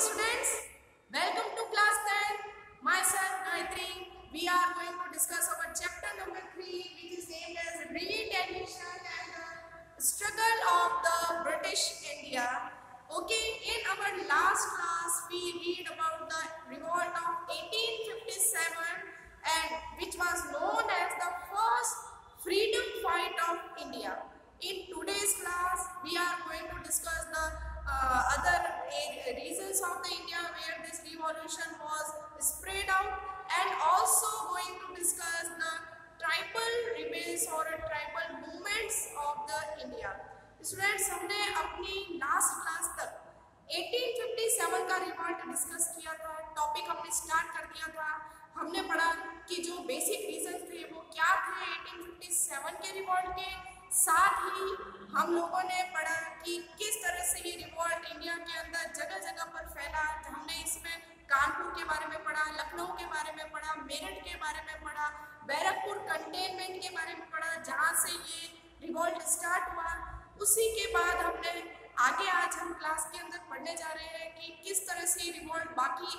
students, welcome to class 10. Myself Gayatri. We are going to discuss our chapter number 3, which is named as Re-Tension and the Struggle of the British India. Okay, in our last class we read about the revolt of 1857 and which was known as the first freedom fight of India. In today's class we are going to discuss the other reasons of the India where this revolution was spread out, and also going to discuss the tribal rebels or tribal movements of the India. Students, हमने अपनी last class तक 1857 का revolt discuss किया था। Topic हमने start कर दिया था। हमने पढ़ा कि जो बेसिक रीजन थे वो क्या थे 1857 के रिवॉल्ट के। साथ ही हम लोगों ने पढ़ा कि किस तरह से ये रिवॉल्ट इंडिया के अंदर जगह जगह पर फैला। हमने इसमें कानपुर के बारे में पढ़ा, लखनऊ के बारे में पढ़ा, मेरठ के बारे में पढ़ा, बैरकपुर कंटेनमेंट के बारे में पढ़ा जहाँ से ये रिवॉल्ट स्टार्ट हुआ। उसी के बाद हमने आगे आज हम क्लास के अंदर पढ़ने जा रहे हैं कि किस तरह से रिवॉल्ट बाकी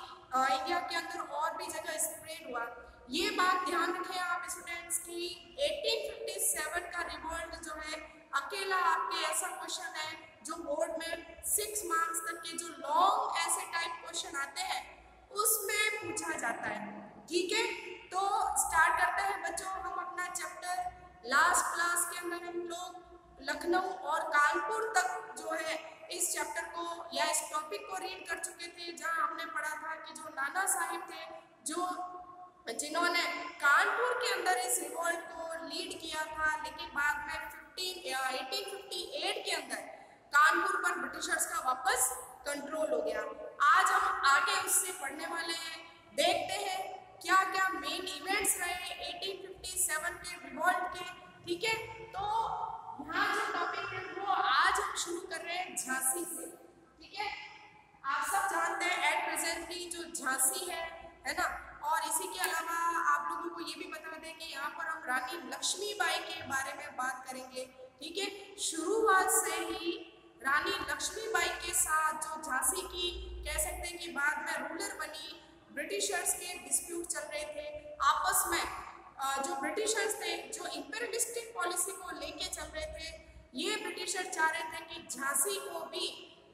इंडिया के अंदर और भी जगह स्प्रेड हुआ। ये बात ध्यान रखें आप स्टूडेंट्स की 1857 का रिवॉल्ट जो है अकेला आपके ऐसा क्वेश्चन है जो बोर्ड में 6 मार्क्स तक के जो लॉन्ग ऐसे टाइप क्वेश्चन आते हैं उसमें पूछा जाता है। ठीक है, तो स्टार्ट करते हैं बच्चों हम अपना चैप्टर। लास्ट क्लास के अंदर हम लोग लखनऊ और कानपुर तक जो है इस चैप्टर को या इस टॉपिक को रीड कर चुके थे, जहां हमने पढ़ा था कि जो नाना साहिब थे जिन्होंने कानपुर के अंदर इस रिवॉल्ट को लीड किया था, लेकिन बाद में 1858 के अंदर कानपुर पर ब्रिटिशर्स का वापस कंट्रोल हो गया। आज हम आगे उससे पढ़ने वाले हैं। देखते हैं क्या क्या मेन इवेंट्स रहे 1857 के रिवॉल्ट के। ठीक है, तो यहाँ जो टॉपिक है वो आज हम शुरू कर रहे हैं झांसी से। ठीक है, आप सब जानते हैं एट प्रेजेंट की जो झांसी है ना। और इसी के अलावा आप लोगों को ये भी बता दें कि यहाँ पर हम रानी लक्ष्मीबाई के बारे में बात करेंगे। ठीक है, शुरुआत से ही रानी लक्ष्मीबाई के साथ जो झांसी की कह सकते हैं कि बाद में रूलर बनी, ब्रिटिशर्स के डिस्प्यूट चल रहे थे आपस में। जो ब्रिटिशर्स थे जो इंपीरियलिस्टिक पॉलिसी को लेके चल रहे थे, ये ब्रिटिशर चाह रहे थे कि झांसी को भी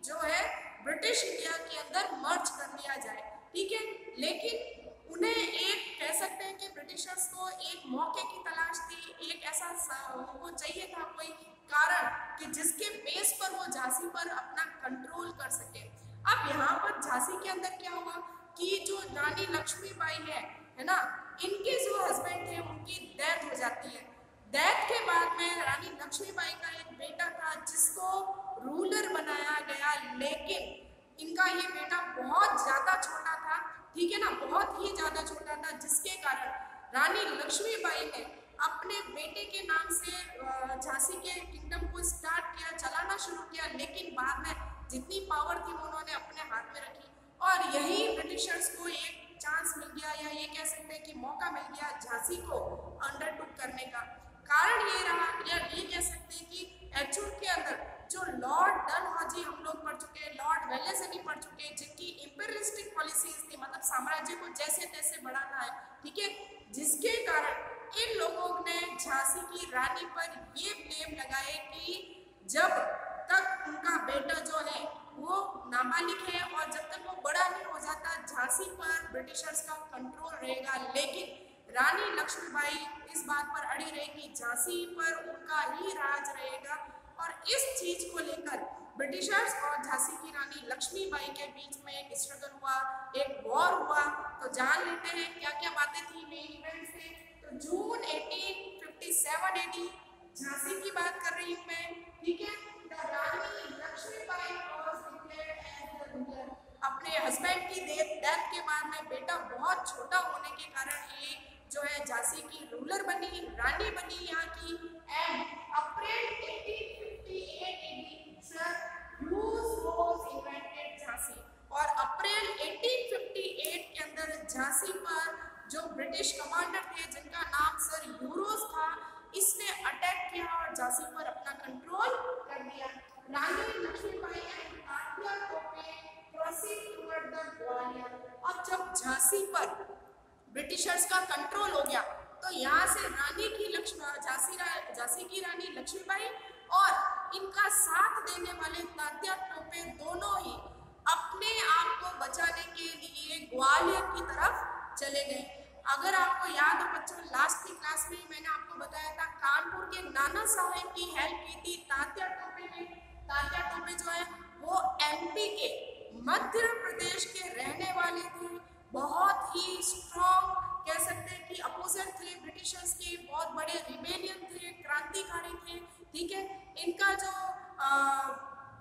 जो है ब्रिटिश इंडिया के अंदर मर्ज कर लिया जाए। ठीक है, लेकिन उन्हें एक कह सकते हैं कि ब्रिटिशर्स को एक मौके की तलाश थी, एक ऐसा उनको चाहिए था कोई कारण कि जिसके बेस पर वो झांसी पर अपना कंट्रोल कर सके। अब यहाँ पर झांसी के अंदर क्या हुआ कि जो रानी लक्ष्मीबाई है ना, इनके जो हस्बैंड थे उनकी डेथ हो जाती है। डेथ के बाद में रानी लक्ष्मीबाई का एक बेटा था जिसको रूलर बनाया गया, लेकिन इनका ये बेटा बहुत ज़्यादा छोटा था। ठीक है ना, बहुत ही ज़्यादा छोटा था, जिसके कारण रानी लक्ष्मीबाई ने अपने बेटे के नाम से झांसी के किंगडम को स्टार्ट किया, चलाना शुरू किया, लेकिन बाद में जितनी पावर थी उन्होंने अपने हाथ में रखी और यही ब्रिटिशर्स को एक चांस मिल गया या ये कह सकते हैं कि मौका मिल गया झांसी को अंडरटुक करने का। कारण ये रहा या ये कह सकते हैं कि एक्चुअल के अंदर जो लॉर्ड डलहौजी हम लोग पढ़ चुके हैं, लॉर्ड वेलेस्ली पढ़ चुके हैं, जिनकी इंपीरियलिस्टिक पॉलिसीज थी, मतलब साम्राज्य को जैसे तैसे बढ़ाना है। ठीक है, जिसके कारण इन लोगों ने झांसी की रानी पर ये ब्लेम लगाए कि जब तक उनका बेटा जो है वो नाबालिग है और जब तक वो बड़ा नहीं हो जाता झांसी पर ब्रिटिशर्स का कंट्रोल रहेगा। लेकिन रानी लक्ष्मीबाई इस बात पर अड़ी रहेगी, झांसी पर उनका ही राज रहेगा। और इस चीज को लेकर ब्रिटिशर्स और झांसी की रानी लक्ष्मीबाई के बीच में एक स्ट्रगल हुआ, एक वॉर हुआ। तो जान लेते हैं क्या क्या बातें थी मेन इवेंट से। तो जून 1857 AD झांसी की बात कर रही हूँ मैं। ठीक है, रानी लक्ष्मीबाई अपने हस्बैंड की डेथ के बाद में बेटा बहुत छोटा होने के कारण ये जो है झांसी की रूलर बनी, रानी बनी यहाँ की। And April 1858 AD sir huge was invented Jhansi, और अप्रैल 1858 के अंदर झांसी पर जो ब्रिटिश कमांडर थे जिनका नाम सर यूरोस था, इसने अटैक किया और झांसी पर अपना कंट्रोल कर दिया। रानी लक्ष्मीबाई एंड भारतीय तोपें proceed toward झांसी पर ब्रिटिशर्स का कंट्रोल हो गया, तो यहाँ से झांसी की रानी लक्ष्मीबाई और इनका साथ देने वाले तात्या टोपे दोनों ही अपने आप को बचाने के लिए ग्वालियर की तरफ चले गए। अगर आपको याद हो बच्चों, लास्ट की क्लास में मैंने आपको बताया था कानपुर के नाना साहेब की हेल्प की थी तात्या टोपे ने। तात्या टोपे जो है वो एमपी के मध्य प्रदेश के रहने वाले थे, बहुत ही स्ट्रॉन्ग कह सकते हैं कि अपोजिट थे ब्रिटिशर्स के, बहुत बड़े रिबेलियन थे, क्रांतिकारी थे। ठीक है, इनका जो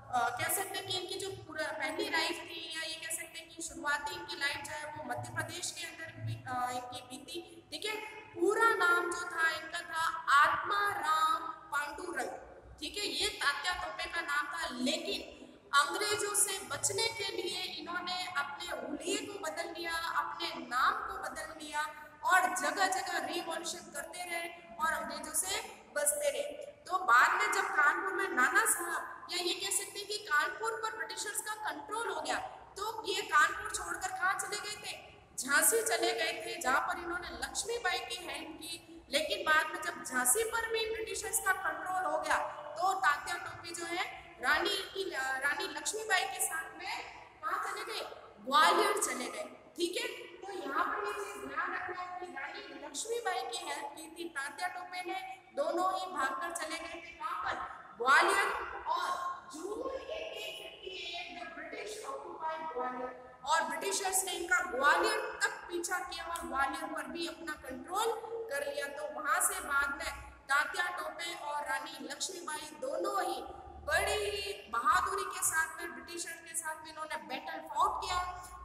कह सकते हैं कि इनकी जो पहली लाइफ थी, या ये कह सकते हैं कि शुरुआती इनकी लाइफ जो है वो मध्य प्रदेश के अंदर इनकी बीती। ठीक है, पूरा नाम जो था इनका था आत्माराम पांडुरंग। ठीक है, ये तात्या टोपे का नाम था, लेकिन अंग्रेजों से बचने के लिए इन्होंने अपने हुलिये को बदल लिया, अपने नाम को बदल लिया और जगह जगह रिवॉल्यूशन करते रहे और अंग्रेजों से बचते रहे। तो बाद में जब कानपुर में नाना साहब, या ये कह सकते हैं कि कानपुर पर ब्रिटिशर्स का कंट्रोल हो गया, तो ये कानपुर छोड़कर कहाँ चले गए थे? झांसी चले गए थे, जहाँ पर इन्होंने लक्ष्मीबाई की हेल्प की। लेकिन बाद में जब झांसी पर भी ब्रिटिशर्स का कंट्रोल हो गया, तो तात्या टोपे जो है रानी लक्ष्मीबाई के साथ में कहाँ चले गए? ग्वालियर चले गए। ठीक है, तो यहाँ पर ये चीज ध्यान रखना है कि रानी लक्ष्मीबाई की हेल्प की थी तात्या टोपे ने, दोनों ही भागकर चले गए थे कहाँ पर? ग्वालियर। और जून 1858 में ब्रिटिश ऑक्युपाइड ग्वालियर, और ब्रिटिशर्स ने इनका ग्वालियर तक पीछा किया और ग्वालियर पर भी अपना कंट्रोल कर लिया। तो वहां से बाद में तात्या टोपे और रानी लक्ष्मीबाई दोनों ही बड़ी बहादुरी के साथ में ब्रिटिशर्स के साथ में इन्होंने बैटल फाउट किया,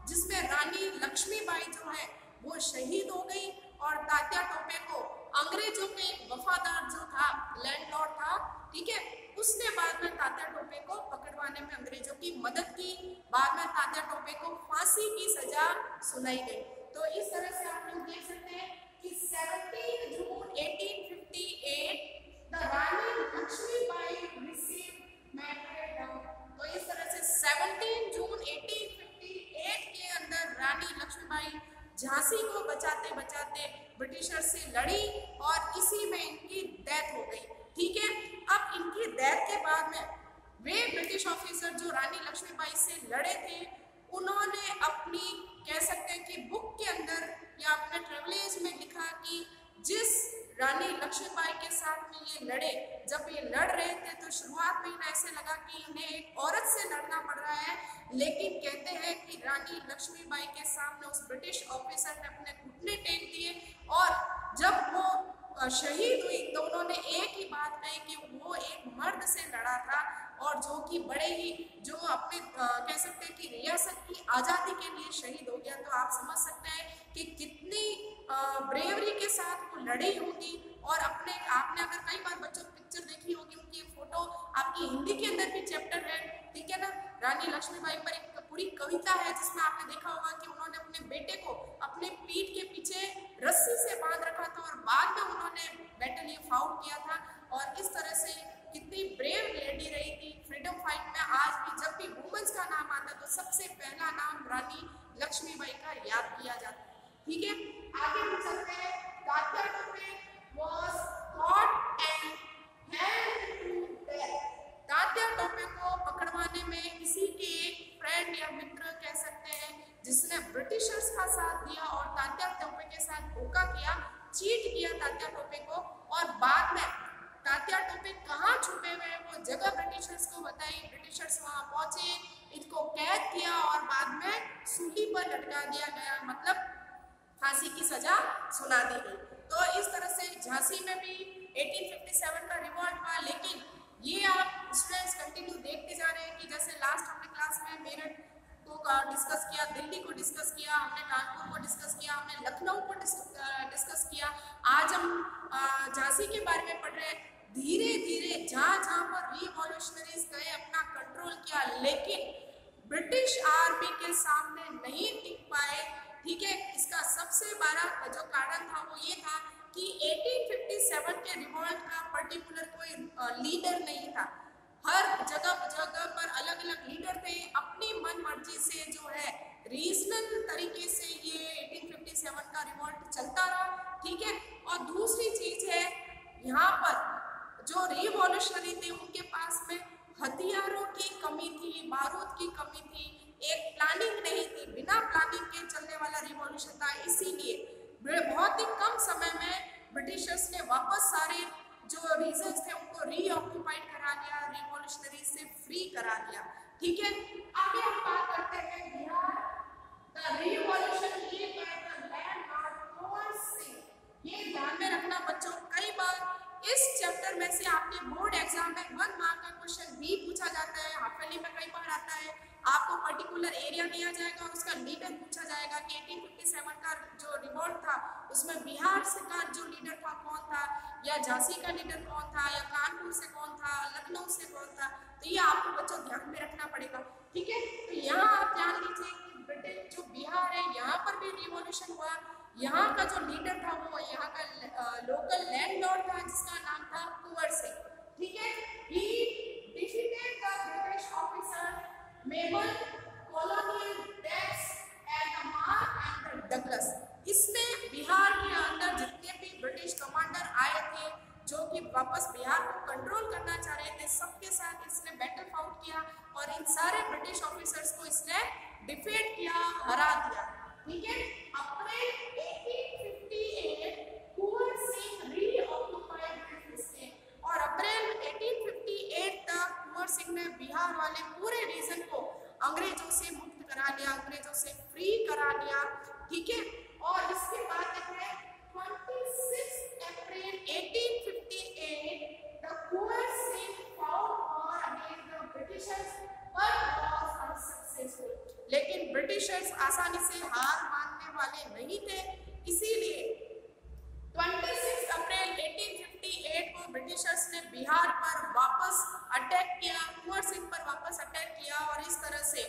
जिसमें रानी लक्ष्मीबाई जो है वो शहीद हो गई और तात्या टोपे को अंग्रेजों के वफादार जो था लैंडलॉर्ड था, ठीक है, उसने बाद में तात्या टोपे को पकड़वाने में अंग्रेजों की मदद की। बाद में तात्या टोपे को फांसी की सजा सुनाई गई। तो इस तरह से आप लोग देख सकते हैं कि 17 June 1858 the Rani Lakshmibai received martyrdom। तो इस तरह से 17 जून 1858 के अंदर रानी लक्ष्मीबाई झांसी को बचाते बचाते ब्रिटिशर से लड़ी और इसी में इनकी डेथ हो गई। ठीक है, अब इनकी डेथ के बाद में वे ब्रिटिश ऑफिसर जो रानी लक्ष्मीबाई से लड़े थे, उन्होंने अपनी कह सकते हैं कि बुक के अंदर या अपने ट्रेवलेज में लिखा कि जिस रानी लक्ष्मीबाई के साथ में ये लड़े, जब ये लड़ रहे थे तो शुरुआत में इन्हें ऐसे लगा कि इन्हें एक औरत से लड़ना पड़ रहा है, लेकिन कहते हैं कि रानी लक्ष्मीबाई के सामने उस ब्रिटिश ऑफिसर ने अपने घुटने टेक दिए और जब वो शहीद हुई तो उन्होंने एक ही बात कही कि वो एक मर्द से लड़ा था और जो कि बड़े ही जो अपने कह सकते हैं कि रियासत की आज़ादी के लिए शहीद हो गया। तो आप समझ सकते हैं कि कितनी ब्रेवरी के साथ वो लड़ी होगी। और अपने आपने अगर कई बार बच्चों पिक्चर देखी होगी, उनकी फोटो आपकी हिंदी के अंदर भी चैप्टर है, ठीक है ना, रानी लक्ष्मीबाई पर एक पूरी कविता है जिसमें आपने देखा होगा कि उन्होंने अपने बेटे को अपने पीठ के पीछे रस्सी से बांध रखा था और बाद में उन्होंने बैटल ये फाउट किया था। और इस तरह से कितनी ब्रेव लेडी रही थी फ्रीडम फाइट में। आज भी जब भी वुमेन्स का नाम आता तो सबसे पहला नाम रानी लक्ष्मीबाई का याद किया जाता है। ठीक है, आगे हम चलते हैं। Tatya Tope was caught and held to death। Tatya Tope को पकड़वाने में किसी के एक फ्रेंड या मित्र कह सकते हैं जिसने ब्रिटिशर्स का साथ दिया और तात्या टोपे के साथ धोखा किया, चीट किया तात्या टोपे को, और बाद में तात्या टोपे कहाँ छुपे हुए वो जगह ब्रिटिशर्स को बताई। ब्रिटिशर्स वहां पहुंचे, इनको कैद किया और बाद में सूली पर लटका दिया गया, मतलब फांसी की सजा सुना दी गई। तो इस तरह से झांसी में भी 1857 का रिवॉल्ट हुआ। लेकिन ये आप स्टूडेंट्स कंटिन्यू देखते जा रहे हैं कि जैसे लास्ट हमने क्लास में मेरठ को डिस्कस किया, दिल्ली को डिस्कस किया, हमने कानपुर को डिस्कस किया, हमने लखनऊ को डिस्कस किया, आज हम झांसी के बारे में पढ़ रहे हैं। धीरे धीरे जहाँ जहाँ पर रिवॉल्यूशनरीज गए अपना कंट्रोल किया, लेकिन ब्रिटिश आर्मी के सामने नहीं टिक पाए। ठीक है, इसका सबसे बड़ा जो कारण था वो ये था कि 1857 के रिवॉल्ट का पर्टिकुलर कोई लीडर नहीं था। हर जगह जगह पर अलग अलग लीडर थे, अपनी मन मर्जी से जो है रीजनल तरीके से ये यहाँ पर जो रिवॉल्यूशनरी थे उनके पास में हथियारों की कमी थी, बारूद की कमी थी, एक प्लानिंग नहीं थी, बिना प्लानिंग के चलने वाला रिवॉल्यूशन था। इसीलिए बहुत ही कम समय में ब्रिटिशर्स ने वापस सारे जो रीजन्स थे उनको रीऑक्युपाइड करा लिया, रिवॉल्यूशनरी से फ्री करा दिया। ठीक है, आगे हम बात करते हैं Bihar. The revolution lead by the landlord Kunwar Singh. ये ध्यान में रखना बच्चों, कई बार इस चैप्टर में से आपके बोर्ड एग्जाम में 1 मार्क का क्वेश्चन भी पूछा जाता है, हाफिली में कई बार आता है। आपको पर्टिकुलर एरिया दिया जाएगा और उसका लीडर पूछा जाएगा कि 1857 का जो रिवॉल्ट था उसमें बिहार से का जो लीडर था कौन था, या झांसी का लीडर कौन था, या कानपुर से कौन था, लखनऊ से कौन था। तो ये आपको बच्चों ध्यान में रखना पड़ेगा। ठीक है, तो यहाँ आप जान लीजिए कि ब्रिटिश जो बिहार है यहाँ पर भी रिवॉल्यूशन हुआ। यहाँ का जो लीडर था वो यहाँ का लोकल लैंडलॉर्ड था जिसका नाम था कुंवर सिंह। ठीक है, he defeated the British officer Mabel, colonial Dex and the Mark and the Douglas। इसमें बिहार के अंदर जितने भी ब्रिटिश कमांडर आए थे जो कि वापस बिहार को कंट्रोल करना चाह रहे थे, सबके साथ इसने बैटल फाउट किया और इन सारे ब्रिटिश ऑफिसर्स को इसने डिफीट किया, हरा दिया। ठीक है, अप्रैल 1858 कुंवर सिंह रीऑक्युपाइड दिस स्टेट और अप्रैल 1858 तक कुंवर सिंह ने बिहार वाले पूरे रीजन को अंग्रेजों से मुक्त करा लिया, अंग्रेजों से फ्री करा लिया। ठीक है, और इसके बाद देखते हैं 26 अप्रैल 1858 the Kunwar Singh fought war against the Britishers but was unsuccessful। लेकिन ब्रिटिशर्स आसानी से हार मानने वाले नहीं थे, इसीलिए 26 अप्रैल 1858 को ब्रिटिशर्स ने बिहार पर वापस अटैक किया, कुंवर सिंह पर वापस अटैक किया और इस तरह से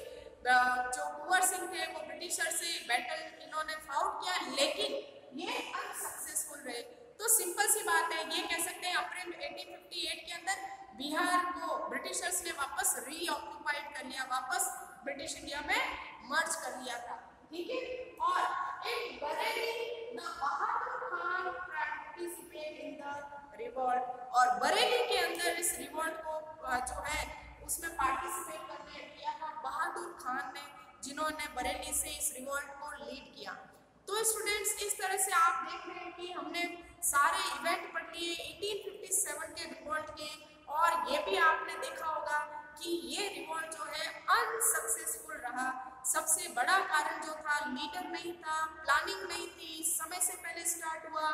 जो कुंवर सिंह थे वो ब्रिटिशर से बैटल इन्होंने फाउट किया, लेकिन ये अनसक्सेसफुल रहे। तो सिंपल सी बात है, ये कह सकते हैं अप्रैल 1858 के अंदर बिहार को ब्रिटिशर्स ने वापस रीऑक्युपाइड कर लिया, वापस ब्रिटिश इंडिया में मर्ज कर लिया था। ठीक है, और in Bareilly the Bahadur Khan participate in the revolt और बरेली के अंदर इस रिवॉल्ट को जो है उसमें पार्टिसिपेट करने किया था बहादुर खान ने, जिन्होंने बरेली से इस रिवॉल्ट को लीड किया। तो स्टूडेंट्स, इस तरह से आप देख रहे हैं कि हमने सारे इवेंट पढ़ लिए 1857 के रिवॉल्ट के, और ये भी आपने देखा होगा कि ये रिवॉल्ट जो है अनसक्सेसफुल रहा। सबसे बड़ा कारण जो था, लीडर नहीं था, प्लानिंग नहीं थी, समय से पहले स्टार्ट हुआ।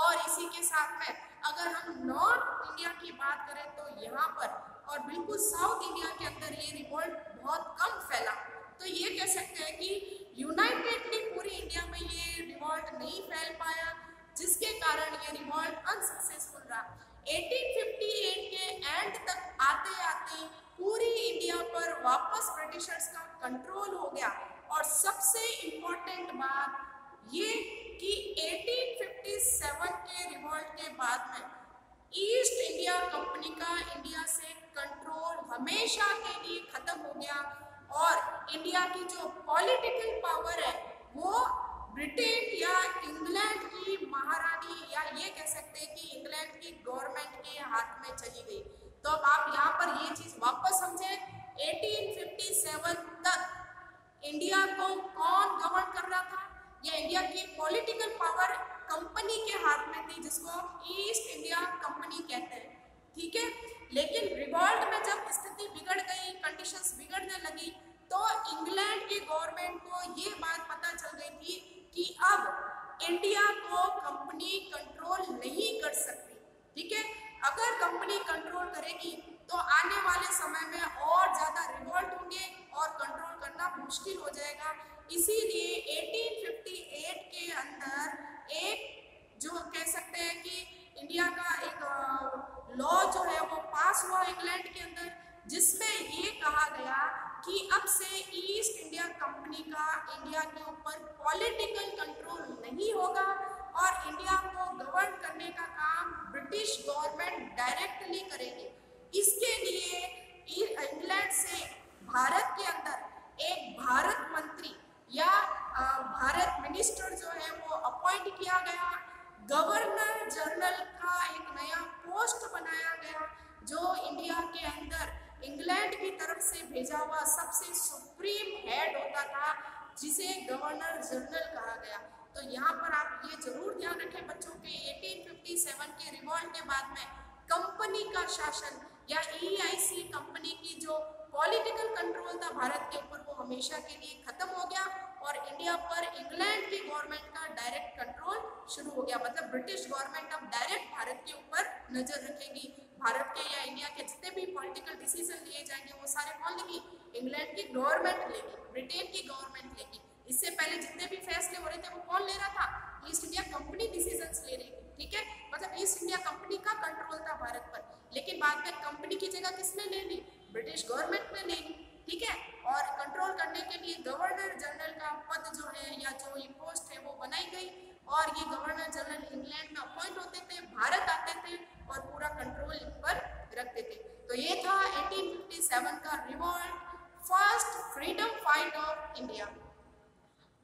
और इसी के साथ में अगर हम नॉर्थ इंडिया की बात करें तो यहाँ पर और बिल्कुल साउथ इंडिया के अंदर ये रिवॉल्ट बहुत कम फैला। तो ये कह सकते हैं कि यूनाइटेडली पूरी इंडिया में ये रिवॉल्ट नहीं फैल पाया, जिसके कारण ये रिवॉल्ट अनसक्सेसफुल रहा। 1858 के एंड तक आते आते पूरी इंडिया पर वापस ब्रिटिशर्स का कंट्रोल हो गया। और सबसे इम्पोर्टेंट बात ये कि 1857 के रिवॉल्ट के बाद में ईस्ट इंडिया कंपनी का इंडिया से कंट्रोल हमेशा के लिए खत्म हो गया और इंडिया की जो पॉलिटिकल पावर है वो ब्रिटेन या इंग्लैंड की महारानी, या ये कह सकते हैं कि इंग्लैंड की गवर्नमेंट के हाथ में चली गई। तो अब आप यहाँ पर ये चीज वापस समझे, 1857 तक इंडिया को कौन गवर्न कर रहा था? ये इंडिया की पॉलिटिकल पावर कंपनी के हाथ में थी, जिसको ईस्ट इंडिया कंपनी कहते हैं। ठीक है, लेकिन रिवॉल्ट में जब स्थिति बिगड़ गई, कंडीशंस बिगड़ने लगी, तो इंग्लैंड की गवर्नमेंट को ये बात पता चल गई थी कि अब इंडिया को कंपनी कंट्रोल नहीं कर सकती। ठीक है, अगर कंपनी कंट्रोल करेगी तो आने वाले समय में और ज्यादा रिवॉल्ट होंगे और कंट्रोल करना मुश्किल हो जाएगा। इसीलिए 1858 के अंदर एक जो कह सकते हैं कि इंडिया का एक लॉ जो है वो पास हुआ इंग्लैंड के अंदर, जिसमें ये कहा गया कि अब से ईस्ट इंडिया कंपनी का इंडिया के ऊपर पॉलिटिकल कंट्रोल नहीं होगा और इंडिया को गवर्न करने का काम ब्रिटिश गवर्नमेंट डायरेक्टली करेगी। इसके लिए इंग्लैंड से भारत के अंदर एक भारत मंत्री या भारत मिनिस्टर जो है वो अपॉइंट किया गया। गवर्नर जनरल का एक नया भेजा हुआ सबसे सुप्रीम हेड होता था, जिसे गवर्नर जनरल कहा गया। तो यहाँ पर आप ये जरूर ध्यान रखें बच्चों के 1857 के रिवॉल्ट के बाद में कंपनी का शासन या EIC कंपनी की जो पॉलिटिकल कंट्रोल था भारत के ऊपर, वो हमेशा के लिए खत्म हो गया और इंडिया पर इंग्लैंड की गवर्नमेंट का डायरेक्ट कंट्रोल शुरू हो गया। मतलब ब्रिटिश गवर्नमेंट अब डायरेक्ट भारत के ऊपर नजर रखेगी। भारत के या इंडिया के जितने भी पॉलिटिकल डिसीजन लिए जाएंगे वो सारे कौन लेगी? इंग्लैंड की गवर्नमेंट लेगी, ब्रिटेन की गवर्नमेंट लेगी। इससे पहले जितने भी फैसले हो रहे थे वो कौन ले रहा था? ईस्ट इंडिया कंपनी डिसीजंस ले रही थी। ठीक है, मतलब ईस्ट इंडिया कंपनी का कंट्रोल था भारत पर, लेकिन बाद में कंपनी की जगह किसने ले ली? ब्रिटिश गवर्नमेंट ने ले ली। ठीक है, और कंट्रोल करने के लिए गवर्नर जनरल का पद जो है या जो ये पोस्ट है वो बनाई गई और ये गवर्नर जनरल इंग्लैंड में अपॉइंट होते थे, भारत आते थे और पूरा कंट्रोल इन पर रखते थे। तो ये था 1857 का revolt, first freedom fight of India.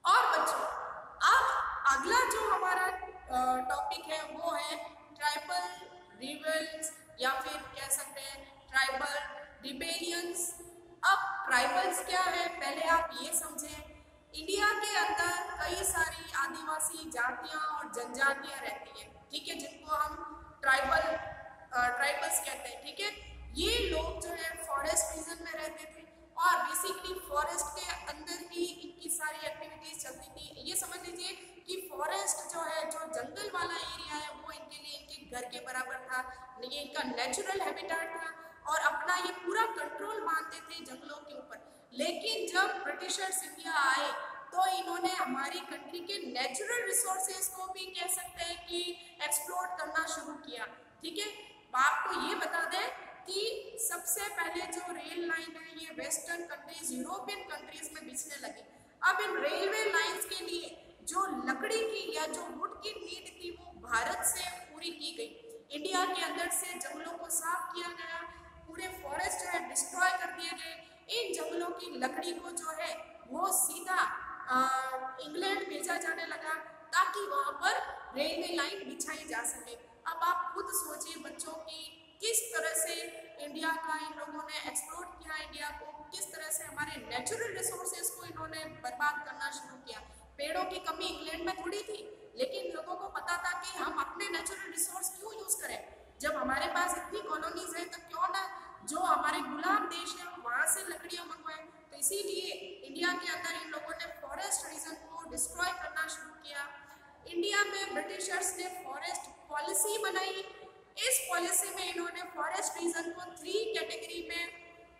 और बच्चों अब अगला जो हमारा टॉपिक है वो है ट्राइबल रिबेल्स या फिर कह सकते हैं ट्राइबल रिबेलियंस। अब ट्राइबल्स क्या है पहले आप ये समझें। इंडिया के अंदर कई सारी आदिवासी जातियां और जनजातियां रहती हैं, ठीक है, जिनको हम ट्राइबल्स कहते हैं। ठीक है, ये लोग जो है फॉरेस्ट रीजन में रहते थे और बेसिकली फॉरेस्ट के अंदर ही इनकी सारी एक्टिविटीज चलती थी। ये समझ लीजिए कि फॉरेस्ट जो है, जो जंगल वाला एरिया है, वो इनके लिए इनके घर के बराबर था, ये इनका नेचुरल हैबिटेट था और अपना ये पूरा कंट्रोल मानते थे जंगलों के ऊपर। लेकिन जब ब्रिटिशर्स इंडिया आए तो इन्होंने हमारी कंट्री के नेचुरल रिसोर्सेज को भी कह सकते हैं कि एक्सप्लोर करना शुरू किया। ठीक है, आपको ये बता दें कि सबसे पहले जो रेल लाइन है ये वेस्टर्न कंट्रीज, यूरोपियन कंट्रीज में बिछने लगी। अब इन रेलवे लाइंस के लिए जो लकड़ी की या जो वुड की नीड थी वो भारत से पूरी की गई। इंडिया के अंदर से जंगलों को साफ किया गया, पूरे फॉरेस्ट जो है डिस्ट्रॉय कर दिए गए। इन जंगलों की लकड़ी को जो है वो सीधा इंग्लैंड भेजा जाने लगा ताकि वहां पर रेलवे लाइन बिछाई जा सके। अब आप खुद सोचिए बच्चों की किस तरह से इंडिया का इन लोगों ने एक्सप्लोर किया, इंडिया को किस तरह से हमारे नेचुरल रिसोर्सेज को इन्होंने बर्बाद करना शुरू किया। पेड़ों की कमी इंग्लैंड में थोड़ी थी, लेकिन लोगों को पता था कि हम अपने नेचुरल रिसोर्स क्यों यूज करें। जब हमारे पास इतनी कॉलोनीज है तो क्यों ना जो हमारे गुलाम देश है वहां से लकड़ियां मंगवाएं। तो इसीलिए इंडिया के अंदर इन लोगों ने फॉरेस्ट रीजन को डिस्ट्रॉय करना शुरू किया। इंडिया में ब्रिटिशर्स ने फॉरेस्ट पॉलिसी बनाई। इस पॉलिसी में इन्होंने फॉरेस्ट रीजन को 3 कैटेगरी में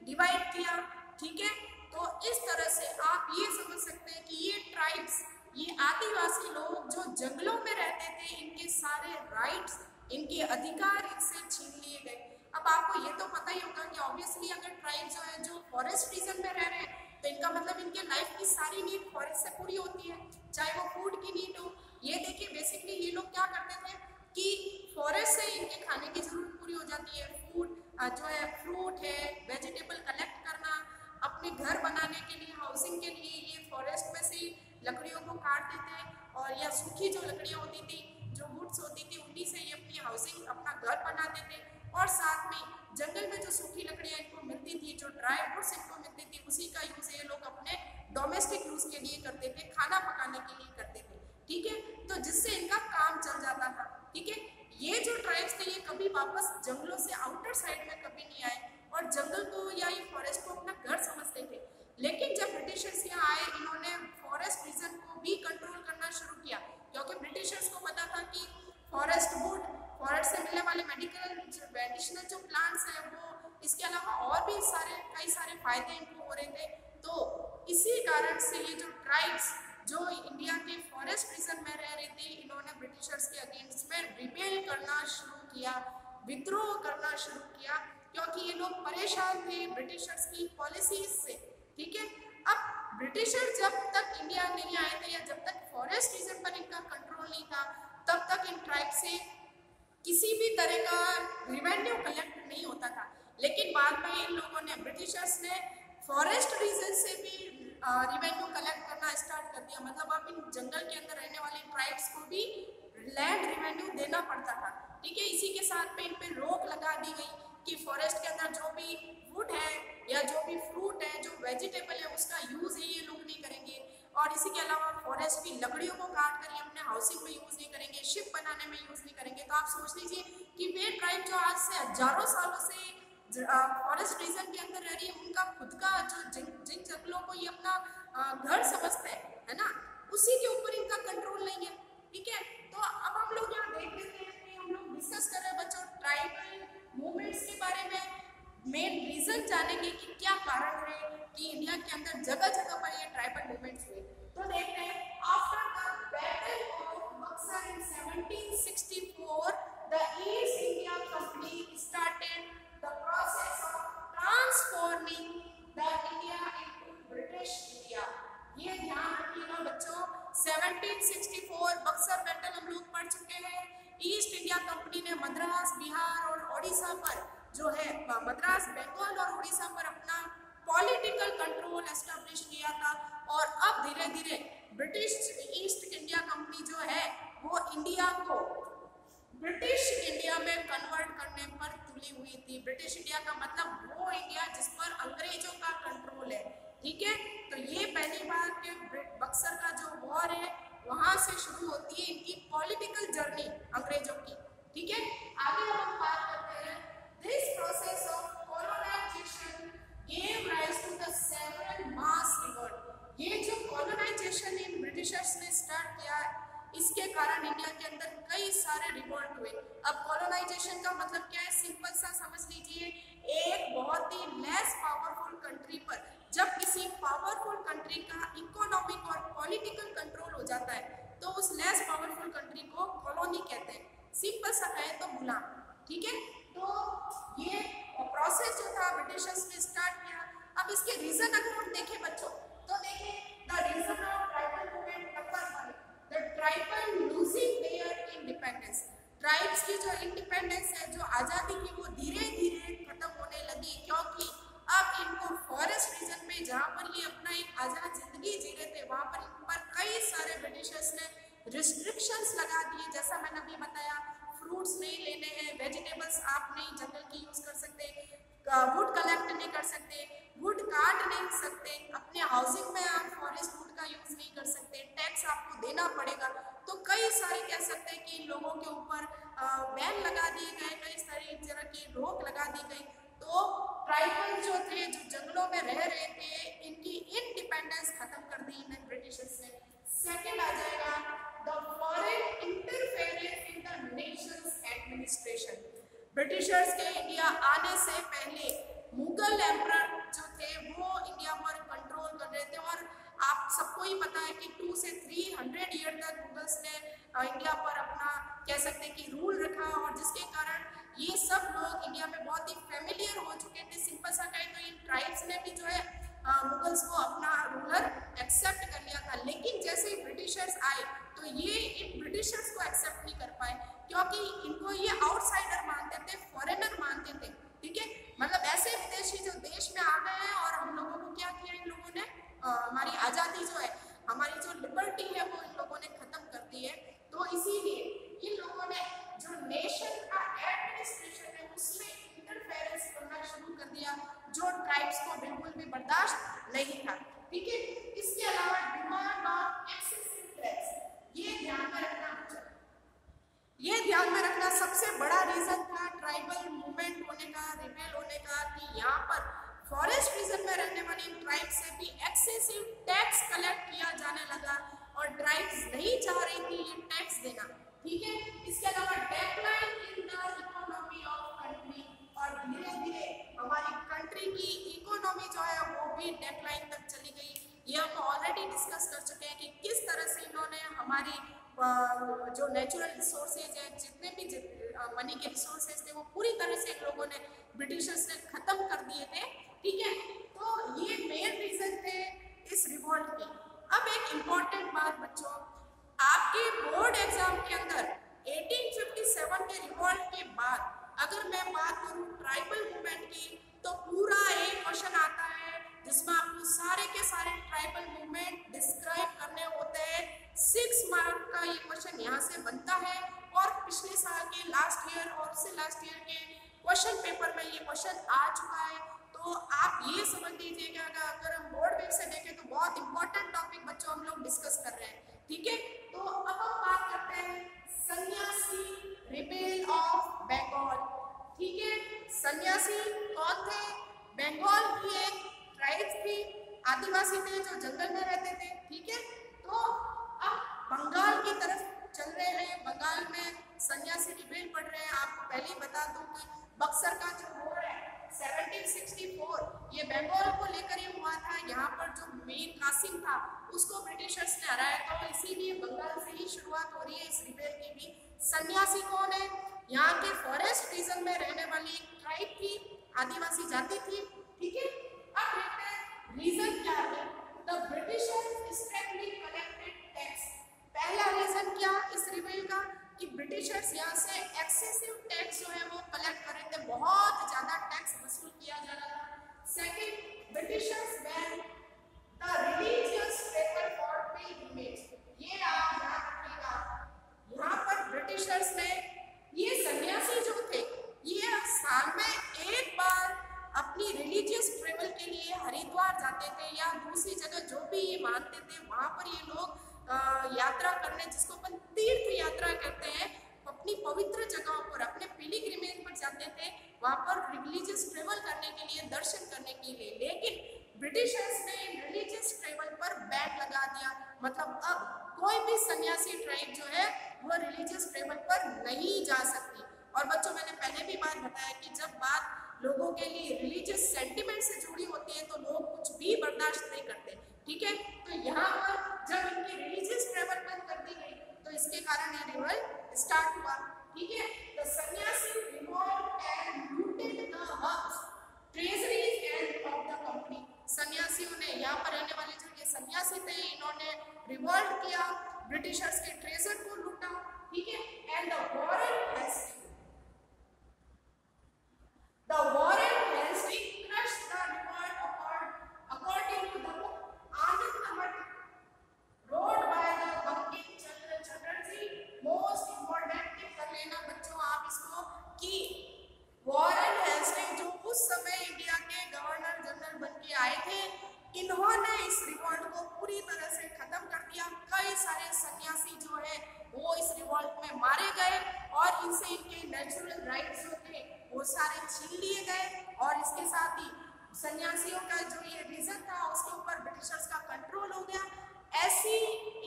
डिवाइड किया। ठीक है, तो इस तरह से आप ये समझ सकते हैं कि ये ट्राइब्स, ये आदिवासी लोग जो जंगलों में रहते थे, इनके सारे राइट्स, इनके अधिकार इनसे छीन लिए गए। अब आपको ये तो पता ही होगा कि ऑब्वियसली अगर ट्राइब जो है जो फॉरेस्ट रीजन में रह रहे हैं तो इनका मतलब इनके लाइफ की सारी नीड फॉरेस्ट से पूरी होती है, चाहे वो फूड की नीड हो। ये देखिए बेसिकली ये लोग क्या करते थे कि फॉरेस्ट से इनके खाने की जरूरत पूरी हो जाती है। फूड जो है, फ्रूट है, वेजिटेबल कलेक्ट करना, अपने घर बनाने के लिए, हाउसिंग के लिए ये फॉरेस्ट में से लकड़ियों को काटते थे और या सूखी जो लकड़ियाँ होती थी, जो वुड्स होती थी, उन्हीं से ये अपनी हाउसिंग, अपना घर बनाते थे। और साथ में जंगल में जो सूखी लकड़ियाँ इनको मिलती थी, जो ड्राई वुड्स इनको मिलती थी, उसी का यूज ये लोग अपने डोमेस्टिक यूज के लिए करते थे, खाना पकाने के लिए करते थे। ठीक है, तो जिससे इनका काम चल जाता था। ठीक है, ये जो ट्राइब्स थे ये कभी वापस जंगलों से आउटर साइड में कभी नहीं आए और जंगल को या ये फॉरेस्ट को अपना घर समझते थे। लेकिन जब ब्रिटिशर्स यहाँ आए, इन्होंने फॉरेस्ट रीजन को भी कंट्रोल करना शुरू किया, क्योंकि ब्रिटिशर्स को पता था कि फॉरेस्ट वुड, फॉरेस्ट से मिलने वाले मेडिसिनल जो प्लांट्स हैं वो, इसके अलावा और भी कई सारे फायदे इनको हो रहे थे। तो इसी कारण से ये जो ट्राइब्स जो इंडिया के फॉरेस्ट रीजन में रह रही थी, इन्होंने ब्रिटिशर्स के अगेंस्ट में रिबेल करना शुरू किया, विद्रोह करना शुरू किया, क्योंकि ये लोग परेशान थे ब्रिटिशर्स की पॉलिसीज से। ठीक है, अब ब्रिटिशर जब तक इंडिया नहीं आए थे या जब तक फॉरेस्ट रीजन पर इनका कंट्रोल नहीं था, तब तक इन ट्राइब से किसी भी तरह का रिवेन्यू कलेक्ट नहीं होता था। लेकिन बाद में इन लोगों ने, ब्रिटिशर्स ने फॉरेस्ट रीजन से भी रिवेन्यू कलेक्ट करना स्टार्ट कर दिया। मतलब अब इन जंगल के अंदर रहने वाले ट्राइब्स को भी लैंड रिवेन्यू देना पड़ता था। ठीक है, इसी के साथ में इन पे रोक लगा दी गई कि फॉरेस्ट के अंदर जो भी वुड है, या जो भी फ्रूट है, जो वेजिटेबल है, उसका यूज है ये लोग नहीं करेंगे। और इसी के अलावा फॉरेस्ट की लकड़ियों को काट कर ये अपने हाउसिंग में यूज नहीं करेंगे, शिप बनाने में यूज नहीं करेंगे। तो आप सोच लीजिए कि वे ट्राइब जो आज से हजारों सालों से फॉरेस्ट रीजन के अंदर रह रही है, उनका खुद का जो जिन जंगलों को ये अपना घर समझते हैं, है ना, उसी के ऊपर इनका कंट्रोल नहीं है। ठीक है, तो अब हम लोग यहाँ देख लेते हैं कि हम लोग डिस्कस कर रहे हैं बच्चों ट्राइबल मूवमेंट्स के बारे में। मेन रीजन जानेंगे कि क्या कारण है कि इंडिया के अंदर जगह जगह पर ये ट्राइबल मूवमेंट्स हुए। तो देखते हैं, after the battle of Buxar in 1764 the east India company started the process of transforming the India into British India. ये ध्यान रखिएगा बच्चों, 1764 बक्सर बैटल हम लोग पढ़ चुके हैं। ईस्ट इंडिया कंपनी ने मद्रास, बिहार और ओडिशा पर जो है, मद्रास, बंगाल और उड़ीसा पर अपना पॉलिटिकल कंट्रोल एस्टेब्लिश किया था। और अब धीरे धीरे ब्रिटिश ईस्ट इंडिया कंपनी जो है वो इंडिया को ब्रिटिश इंडिया में कन्वर्ट करने पर तुली हुई थी। ब्रिटिश इंडिया का मतलब वो इंडिया जिस पर अंग्रेजों का कंट्रोल है। ठीक है, तो ये पहली बार के बक्सर का जो वॉर है वहां से शुरू होती है इनकी पॉलिटिकल जर्नी अंग्रेजों की। ठीक है, आगे हम बात करते हैं। This process of colonization gave rise to the several mass revolt। ये जो colonization इन ब्रिटिशर्स ने स्टार्ट किया, इसके कारण इंडिया के अंदर कई सारे रिवोल्ट हुए। अब colonization का मतलब क्या है, सिंपल सा समझ लीजिए, एक बहुत ही लेस पावरफुल कंट्री पर जब किसी पावरफुल कंट्री का इकोनॉमिक और पॉलिटिकल कंट्रोल हो जाता है तो उस लेस पावरफुल कंट्री को कॉलोनी कहते हैं। सिंपल सा कहे तो गुलाम। ठीक है, तो ये प्रोसेस जो था ब्रिटिशर्स ने स्टार्ट किया। अब इसके रीजन अगर हम देखें बच्चों, तो देखें the reason of tribal movement number 1, the tribal losing their independence. Tribes की जो इंडिपेंडेंस है, जो आज़ादी थी, वो धीरे धीरे खत्म होने लगी, क्योंकि अब इनको फॉरेस्ट रीजन में जहाँ पर ये अपना एक आज़ाद जिंदगी जी रहे थे वहाँ पर इन पर कई सारे ब्रिटिशर्स ने रिस्ट्रिक्शंस लगा दिए। जैसा मैंने अभी बताया, फ्रूट्स नहीं लेने हैं, वेजिटेबल्स आप नहीं जंगल की यूज कर सकते, वुड कलेक्ट नहीं कर सकते, वुड काट नहीं सकते, अपने हाउसिंग में आप फॉरेस्ट वुड का यूज नहीं कर सकते, टैक्स आपको देना पड़ेगा। तो कई सारे कह सकते हैं कि लोगों के ऊपर बैन लगा दिए गए, कई सारी तरह की रोक लगा दी गई। तो ट्राइबल जो थे, जो जंगलों में रह रहे थे, इनकी इंडिपेंडेंस खत्म कर दी इन ब्रिटिशर्स ने। सेकंड आ जाएगा the foreign interference in the Nations administration. Britishers के इंडिया आने से पहले मुगल एम्परर जो थे वो इंडिया पर कंट्रोल कर रहे थे। और आप सबको ही पता है कि 2 से 300 ईयर तक मुगल्स ने इंडिया पर अपना कह सकते हैं कि रूल रखा, और जिसके कारण ये सब लोग इंडिया में बहुत ही फेमिलियर हो चुके थे। सिंपल सा कहें तो इन ट्राइब्स ने भी जो है मुगल्स को अपना रूलर एक्सेप्ट कर लिया था। लेकिन जैसे ही ब्रिटिशर्स आए तो ये इन ब्रिटिशर्स को एक्सेप्ट नहीं कर पाए, क्योंकि इनको ये आउटसाइडर मानते थे, फॉरेनर मानते थे। ठीक है, मतलब ऐसे विदेशी जो देश में आ गए हैं और हम लोगों को क्या किया इन लोगों ने, हमारी आज़ादी जो है, हमारी जो लिबर्टी है वो इन लोगों ने खत्म कर दी है। तो इसीलिए इन लोगों ने जो नेशन का एडमिनिस्ट्रेशन है उसमें इंटरफेरेंस करना शुरू कर दिया, जो ट्राइब्स को बिल्कुल भी बर्दाश्त नहीं था। ठीक है, इसके अलावा डिमांड ऑफ एक्सेसिव टैक्स, ये ध्यान में रखना, ये ध्यान में रखना सबसे बड़ा रीजन था ट्राइबल मूवमेंट होने का, रिबेल होने का, कि यहाँ पर फॉरेस्ट रीजन में रहने वाली ट्राइब से भी एक्सेसिव टैक्स कलेक्ट किया जाने लगा और ट्राइब्स नहीं चाह रही थी ये टैक्स देना। ठीक है, इसके अलावा decline in the economy of country, और धीरे धीरे हमारी कंट्री की इकोनॉमी जो है वो भी डेक्लाइन तक चली गई। ये हम ऑलरेडी डिस्कस कर चुके हैं कि किस तरह से इन्होंने हमारी जो नेचुरल रिसोर्सेज है, जितने भी मनी के रिसोर्सेज थे, वो पूरी तरह से इन लोगों ने ब्रिटिशर्स ने खत्म कर दिए थे। ठीक है, तो ये मेन रीजन थे इस रिवॉल्ट के। अब एक इम्पॉर्टेंट बात बच्चों, आपके बोर्ड एग्जाम के अंदर 1857 के रिवॉल्ट के बाद अगर मैं बात करूं ट्राइबल मूवमेंट की, तो पूरा एक क्वेश्चन आता है जिसमें आपको सारे के सारे ट्राइबल मूवमेंट डिस्क्राइब करने होते हैं। 6 मार्क का ये क्वेश्चन यहाँ से बनता है, और पिछले साल के लास्ट ईयर और उससे लास्ट ईयर के क्वेश्चन पेपर में ये क्वेश्चन आ चुका है। तो तो आप ये समझ लीजिएगा अगर हम बोर्ड वेव से देखें तो बहुत इंपॉर्टेंट टॉपिक बच्चों हम लोग डिस्कस कर रहे हैं, ठीक है। तो अब हम बात करते हैं सन्यासी रिबेल ऑफ बंगाल, ठीक है। सन्यासी कौन थे? बंगाल की एक ट्राइब थी, आदिवासी थे जो जंगल में रहते थे, ठीक है। तो अब बंगाल की तरफ चल रहे हैं, बंगाल में सन्यासी रिबेल पढ़ रहे हैं। आपको पहले ही बता दूं कि बक्सर का जो वॉर है 1764 ये बंगाल को लेकर ही हुआ था। यहाँ पर जो मीर कासिम था उसको ब्रिटिशर्स ने हराया था, तो इसीलिए बंगाल से ही शुरुआत हो रही है इस रिबेल की भी। सन्यासी कौन है? यहाँ के फॉरेस्ट रीजन में रहने वाली एक ट्राइब थी, आदिवासी जाति थी, ठीक है। अब देखते हैं रीजन क्या है। The Britishers strictly collected tax. पहला रीजन क्या इस रिबेल का कि ब्रिटिशर्स यहाँ से एक्सेसिव टैक्स जो है वो कलेक्ट कर रहे थे, बहुत ज्यादा टैक्स वसूल किया जा रहा था। Second, Britishers ban the religious travel for pilgrimage. ये आप याद रखिएगा, यहाँ पर ब्रिटिशर्स ने ये सन्यासी जो थे ये साल में एक बार अपनी रिलीजियस ट्रेवल के लिए हरिद्वार जाते थे या दूसरी जगह जो भी ये मानते थे वहाँ पर ये लोग यात्रा करने, जिसको अपन तीर्थ यात्रा कहते हैं, अपनी पवित्र जगहों पर अपने पिलग्रिमेज पर जाते थे, वहाँ पर रिलीजियस ट्रेवल करने के लिए, दर्शन करने के लिए। लेकिन ब्रिटिशर्स ने रिलीजियस ट्रेवल पर बैन लगा दिया, मतलब अब कोई भी सन्यासी ट्राइब जो है वो रिलीजियस ट्रेवल पर नहीं जा सकती। और बच्चों मैंने पहले भी बात बताया कि जब बात लोगों के लिए रिलीजियस सेंटिमेंट से जुड़ी होती है तो लोग कुछ भी बर्दाश्त नहीं करते, ठीक है। तो यहाँ पर जब इनकी रिलीजियस ट्रेवल बंद कर दी गई तो इसके कारण ये रिवॉल्ट स्टार्ट हुआ, ठीक है। The Sannyasi revolt and looted the hubs, treasuries and of the company. सन्यासियों ने, यहाँ पर रहने वाले जो ये सन्यासी थे, इन्होंने रिवॉल्ट किया, ब्रिटिशर्स के ट्रेजर को लूटा, ठीक है। And the Warren Hasting, the Warren Hastings crushed the revolt according to the book Anand wrote by the Bankim Chandra Chatterjee। most important tip कर लेना बच्चों आप इसको कि वॉरेन हेस्टिंग जो उस समय इंडिया के गवर्नर जनरल बन के आए थे, इन्होंने इस रिवॉल्ट को पूरी तरह से खत्म कर दिया। कई सारे सन्यासी जो है वो इस रिवॉल्ट में मारे गए और इनसे इनके नेचुरल राइट्स जो थे वो सारे छीन लिए गए। और इसके साथ ही सन्यासियों का जो ये रीजन था उसके ऊपर ब्रिटिशर्स का कंट्रोल हो गया। ऐसी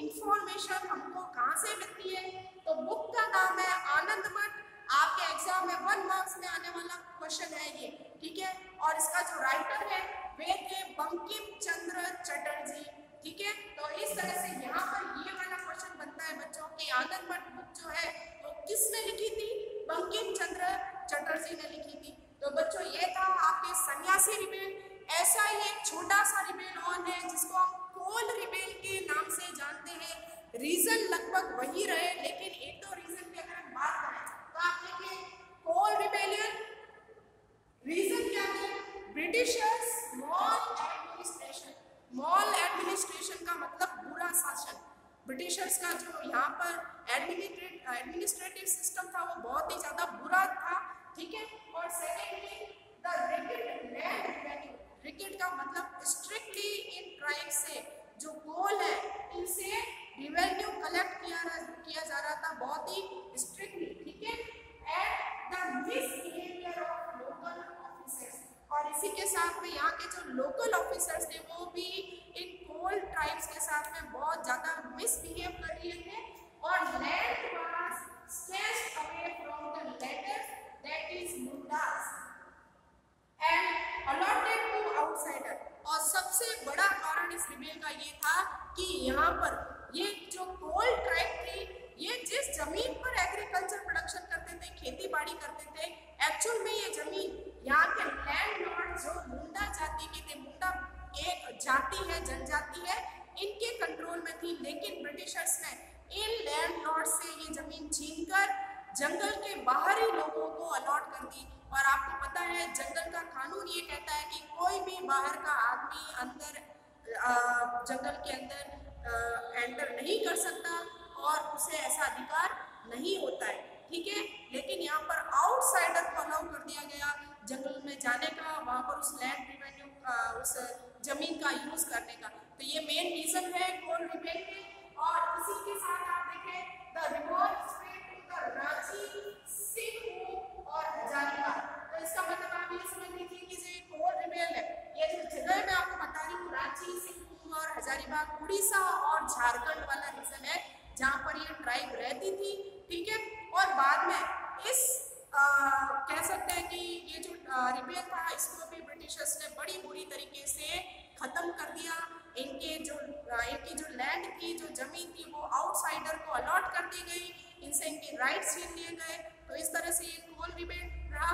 इंफॉर्मेशन हमको कहाँ से मिलती है? तो बुक का नाम है आनंद मठ, आपके एग्जाम में 1 मार्क्स में आने वाला क्वेश्चन है ये, ठीक है। और इसका जो राइटर है वे थे बंकिम चंद्र चटर्जी, ठीक है। तो इस तरह से यहाँ पर ये वाला क्वेश्चन बनता है बच्चों की आनंद मठ बुक जो है वो किसने लिखी थी? बंकिम चंद्र चटर्जी ने लिखी थी। तो बच्चों ये था आपके सन्यासी रिबेल। ऐसा ही एक छोटा सा रिबेल और है जिसको हम कोल रिबेल के नाम से जानते हैं। रीजन लगभग वही रहे, लेकिन एक दो रीजन की अगर हम बात करें तो आप देखिए कोल रिबेलियन रीजन क्या है? Britishers mall administration. Mall administration का मतलब बुरा शासन। ब्रिटिशर्स का जो यहाँ पर एडमिनिस्ट्रेटिव सिस्टम था वो बहुत ही ज्यादा बुरा था, ठीक है। और secondly the racket land revenue. Racket का मतलब स्ट्रिक्टली इन ट्राइब से जो कोल है इनसे रिवेन्यू कलेक्ट किया जा रहा था बहुत ही स्ट्रिक्टली, ठीक है। And the misbehaviour of local officers, और इसी के साथ में यहाँ के जो लोकल ऑफिसर्स थे वो भी इन कोल ट्राइब्स के साथ में बहुत ज्यादा मिसबिहेव कर रहे थे। और land was snatched away from the latter, that is mundas, and allotted to outsider। और सबसे बड़ा कारण इस रिबेल का ये था कि यहाँ पर ये जो कोल ट्राइब थी ये जिस जमीन पर एग्रीकल्चर प्रोडक्शन करते थे, खेती बाड़ी करते थे, एक्चुअल में ये जमीन यहाँ के लैंडलॉर्ड जो मुंडा जाति के थे, मुंडा एक जाति है, जनजाति है, इनके कंट्रोल में थी। लेकिन ब्रिटिशर्स ने इन लैंडलॉर्ड से ये जमीन छीनकर जंगल के बाहरी लोगों को अलॉट कर दी। और आपको पता है जंगल का कानून ये कहता है कि कोई भी बाहर का आदमी अंदर जंगल के अंदर एंटर नहीं कर सकता और उसे ऐसा अधिकार नहीं होता है, ठीक है। लेकिन यहाँ पर आउटसाइडर को अलाउ कर दिया गया जंगल में जाने का, वहाँ पर उस लैंड रिवेन्यू का, उस जमीन का यूज करने का। तो ये मेन रीजन है कोल रिबेल के। और इसी के साथ आप देखें the river spread to the Ranchi, Singhbhum और हजारीबाग। तो इसका मतलब आप ये समझ लीजिए कि जो कोल रिबेल है, ये जो जगह मैं आपको बता रही हूँ, रांची, सिंहभूम और हजारीबाग उड़ीसा और झारखंड वाला रीजन है जहाँ पर ये ट्राइब रहती थी, ठीक है। और बाद में इस कह सकते हैं कि ये जो रिबेल था इसको भी ब्रिटिशर्स ने बड़ी बुरी तरीके से खत्म कर दिया। इनकी जो लैंड थी, जो जमीन थी, वो आउटसाइडर को अलॉट कर दी गई, इनसे इनके राइट्स छीन लिए गए। तो इस तरह से ये कोल रिबेल रहा।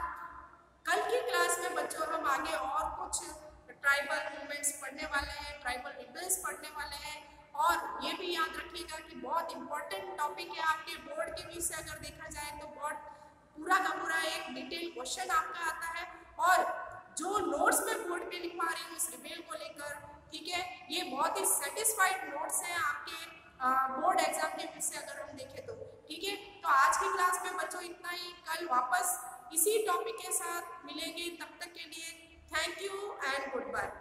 कल की क्लास में बच्चों हम आगे और कुछ ट्राइबल मूवमेंट्स पढ़ने वाले हैं, ट्राइबल रिबेल्स पढ़ने वाले हैं। और ये भी याद रखिएगा कि बहुत इंपॉर्टेंट टॉपिक है, आपके बोर्ड के बीच से अगर देखा जाए तो बहुत पूरा का पूरा एक डिटेल क्वेश्चन आपका आता है। और जो नोट्स मैं बोर्ड पे लिखवा रही हूँ इस रिबेल को लेकर, ठीक है, ये बहुत ही सेटिस्फाइड नोट्स हैं आपके बोर्ड एग्जाम के बीच से अगर हम देखें तो, ठीक है। तो आज की क्लास में बच्चों इतना ही, कल वापस इसी टॉपिक के साथ मिलेंगे। तब तक के लिए thank you and good bye.